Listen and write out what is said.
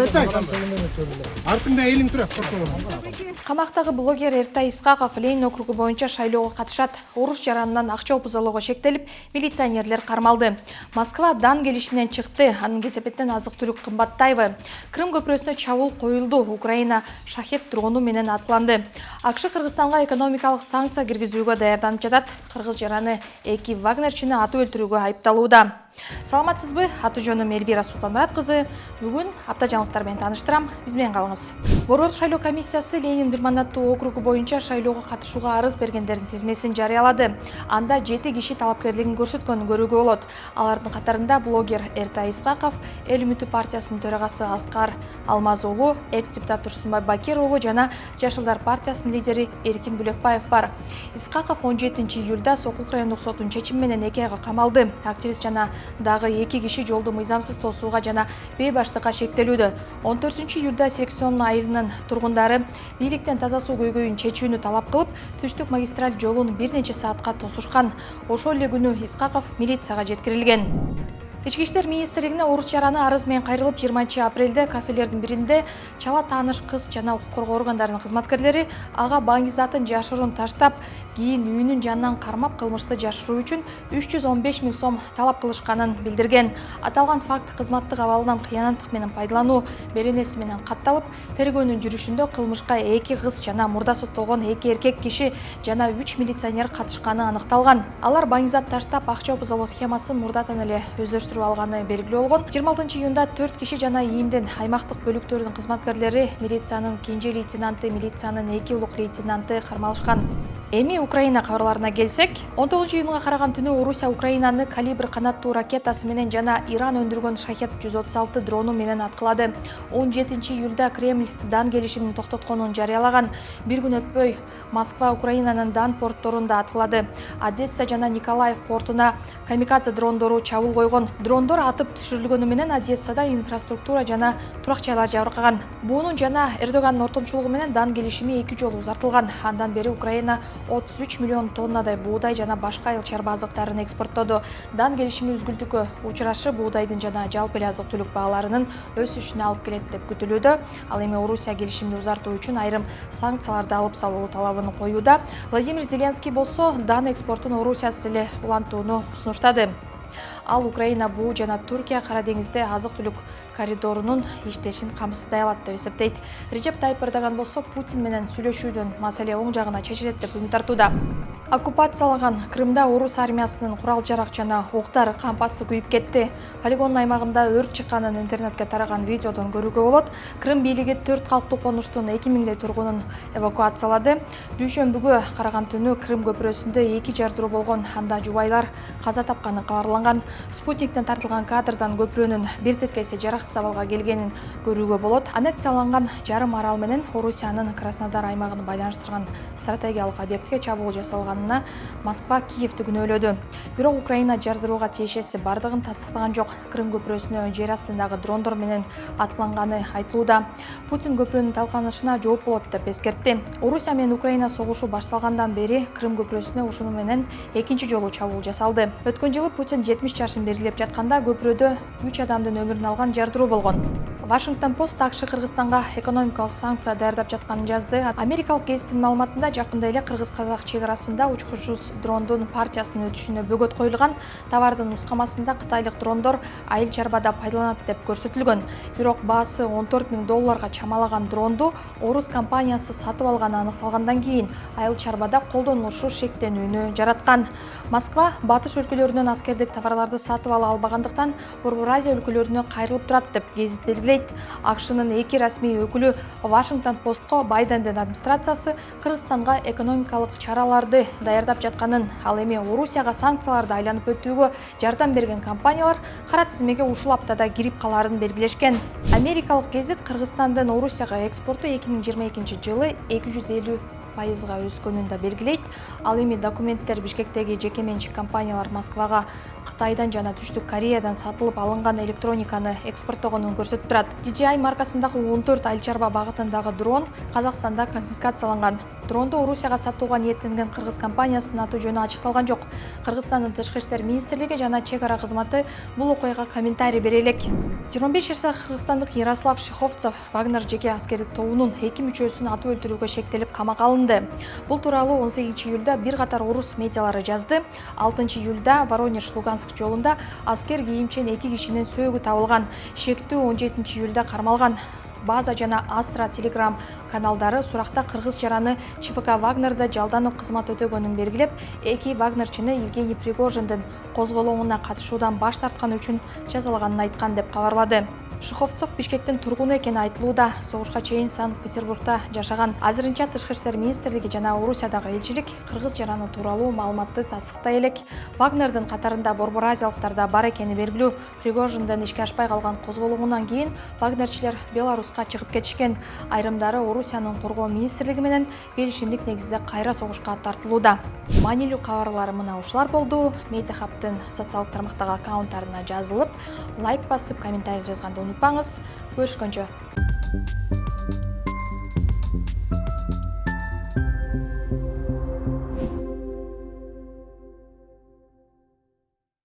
Эртай. Артыңда элиң турат. Камактагы блогер Эртай Исқақов Ленин округу боюнча шайлоого катышат. Уруш жаранынан акча опузалоого шектелип, милиционерлер кармалды. Москва дан келишиминен чыкты. Анын кесепеттен азык-түлүк кымбаттайбы. Крым көпүрөсүнө чабуул коюлду. Украина шахет дрону менен аткыланды. АКШ Кыргызстанга экономикалык санкция киргизүүгө даярданып жатат. Кыргыз жараны 2 вагнерчини атып өлтүрүүгө айыпталууда. Саламатсызбы? Аты жөнүм Эльвира Султанмурат кызы. Бүгүн апта жаңылыктар менен тааныштырам. Биз менен калыңыз. Борбор шайлоо комиссиясы Ленин бир мандаттуу округу боюнча шайлоого катышууга арыз бергендердин тизмесин жарыялады. Анда 7 киши талапкерлигин көрсөткөнүн көрүүгө болот. Алардын катарында блогер Эртай Исқақов, Эл үмүтү партиясынын төрагасы Аскар Алмаз уулу, экс-депутат Турсунбай Бакир уулу жана Жашылдар партиясынын лидери Эркин Бүлөкбаев бар. Исқақов 17 июлда Сокул райондук сотунун чечими менен 2 айга камалды. Активист жана дагы 2 киши жолду мыйзамсыз тосууга жана бейбаштыкка шектелүүдө. 14 июлда Сексионный айылынын тургундары бийликтен таза суу көйгөйүн чечүүнү талап кылып, түштүк магистраль жолун бир нече саатка тосушкан. Ошол эле күнү Исқақов милицияга жеткирилген. Ички иштер министрлигине уруш жараны арыз менен кайрылып 20 апрелде кафелердин биринде чала тааныш кыз жана укук коргоо органдарынын кызматкерлери ага баңгизатын жашыруун таштап, кийин үйүнүн жанынан кармап кылмышты жашыруу үчүн 315 000 сом талап кылышканын билдирген. Аталган факт кызматтык абалынан кыянаттык менен пайдалануу беренеси менен катталып, тергөөнүн жүрүшүндө кылмышка 2 кыз жана мурда соттолгон 2 эркек киши жана 3 милиционер катышканы аныкталган. Алар баңгизат таштап акча опузалоо схемасын мурдадан эле өздөштүрүп алганы белгилүү болгон. 26 июнда 4 киши жана ИИМдин аймактык бөлүктөрүнүн кызматкерлери, милициянын кенже лейтенанты, милициянын 2 улук лейтенанты кармалышкан. Эми Украина кабарларына келсек, 19 июнга караган түнү Орусия Украинаны калибр канаттуу ракетасы менен жана Иран өндүргөн Шахет 136 дрону менен аткылады. 17 июлда Кремль дан келишимин токтотконун жарыялаган. Бир күн өтпөй Москва Украинанын дан портторунда аткылады. Одесса жана Николаев портуна камикадзе дрондору чабуул койгон. Дрондор атып түшүрүлгөнү менен Одессада инфраструктура жана турак жайлар жабыркаган. Буунун жана Эрдогандын ортомчулугу менен дан келишими 2 жолу узартылган. Андан бери Украина 33 миллион тоннадай буудай жана башка айыл чарба азыктарын экспорттоду. Дан келишими үзгүлтүккө учурашы буудайдын жана жалпы эле азык-түлүк бааларынын өсүшүнө алып келет деп күтүлүүдө. Ал эми Орусия келишимди узартуу үчүн айрым санкцияларды алып салуу талабын коюуда. Владимир Зеленский болсо дан экспортун Орусиясыз эле улантууну сунуштады. Ал Украина буу жана Туркия Кара деңизде азык-түлүк коридорунун иштешин камсыздай алат деп эсептейт. Режеп Тайып Эрдоган болсо Путин менен сүйлөшүүдөн маселе оң жагына чечилет деп үмүт артууда. Оккупациялаган Крымда орус армиясынын курал-жарак жана октар кампасы күйүп кетти. Полигон аймагында өрт чыкканын интернетке тараган видеодон көрүүгө болот. Крым бийлиги 4 калктуу конуштун 2000 тургунун эвакуациялады. Дүйшөмбүгө караган түнү Крым көпүрөсүндө 2 жардыруу болгон, анда жубайлар каза тапканы кабарланган. Спутниктен тартылган кадрдан көпүрөнүн бир тиркеси жараксыз абалга келгенин көрүүгө болот. Аннексияланган жарым арал менен Орусиянын Краснодар аймагын байланыштырган стратегиялык объектке чабуул жасалганына Москва Киевти күнөөлөдү. Бирок Украина жардырууга тиешеси бардыгын тастыктаган жок. Крым көпүрөсүнө жер астындагы дрондор менен аткыланганы айтылууда. Путин көпүрөнүн талканышына жооп болот деп эскертти. Орусия менен Украина согушу башталгандан бери Крым көпүрөсүнө ушуну менен экинчи жолу чабуул жасалды. Өткөн жылы Путин 70 жашын белгилеп жатканда көпүрөдө 3 адамдын өмүрүн алган жардыруу болгон. Вашингтон Пост АКШ Кыргызстанга экономикалык санкция даярдап жатканын жазды. Америкалык гезиттин маалыматында жакында эле кыргыз-казак чек арасында учкучсуз дрондун партиясынын өтүшүнө бөгөт коюлган. Товардын нускамасында кытайлык дрондор айыл чарбада пайдаланат деп көрсөтүлгөн. Бирок баасы $14,000 чамалаган дронду орус компаниясы сатып алганы аныкталгандан кийин айыл чарбада колдонулушу шектенүүнү жараткан. Москва батыш өлкөлөрүнөн аскердик товарларды сатып ала албагандыктан Борбор Азия өлкөлөрүнө кайрылып турат деп гезит белгилейт. АКШнын 2 расмий өкүлү Вашингтон Постко Байдендин администрациясы Кыргызстанга экономикалык чараларды даярдап жатканын, ал эми Орусияга санкцияларды айланып өтүүгө жардам берген компаниялар кара тизмеге ушул аптада кирип калаарын белгилешкен. Америкалык гезит Кыргызстандын Орусияга экспорту 2022 жылы пайызга өскөнүн да белгилейт. Ал эми документтер Бишкектеги жеке менчик компаниялар Москвага Кытайдан жана Түштүк Кореядан сатылып алынган электрониканы экспорттогонун көрсөтүп турат. DJI маркасындагы 14 айыл чарба багытындагы дрон Казакстанда конфискацияланган. Дронду Орусияга сатууга ниеттенген кыргыз компаниясынын аты жөнү ачыкталган жок. Кыргызстандын Тышкы иштер министрлиги жана чек ара кызматы бул окуяга комментарий бере элек. 25 жаштагы кыргызстандык Ярослав Шиховцев Вагнер жеке аскердик тобунун 2 мүчөсүн атып өлтүрүүгө шектелип камакка алынды. Бул тууралуу 18 июлда бир катар орус медиалары жазды. 6 июлда Воронеж-Луганск жолунда аскер кийимчен 2 кишинин сөөгү табылган. Шектүү 17 июлда кармалган. База жана Астра Телеграм каналдары суракта кыргыз жараны ЧВК Вагнерда жалданып кызмат өтөгөнүн белгилеп, эки вагнерчини Евгений Пригожиндин козголоңуна катышуудан баш тартканы үчүн жазалаганын айткан деп кабарлады. Шиховцов Бишкектин тургуну экени айтылууда. Согушка чейин Санкт-Петербургда жашаган. Азырынча Тышкы иштер министрлиги жана Орусиядагы элчилик кыргыз жараны тууралуу маалыматты тастыктай элек. Вагнердин катарында борбор азиялыктар да бар экени белгилүү. Пригожиндин ишке ашпай калган козголоңунан кийин вагнерчилер Беларуска чыгып кетишкен. Айрымдары Орусиянын коргоо министрлиги менен келишимдик негизде кайра согушка тартылууда. Маанилүү кабарлар мына ушулар болду. Медиа Хабтын социалдык тармактагы аккаунттарына жазылып, лайк басып, комментарий жазганды унутпаңыз. Көрүшкөнчө.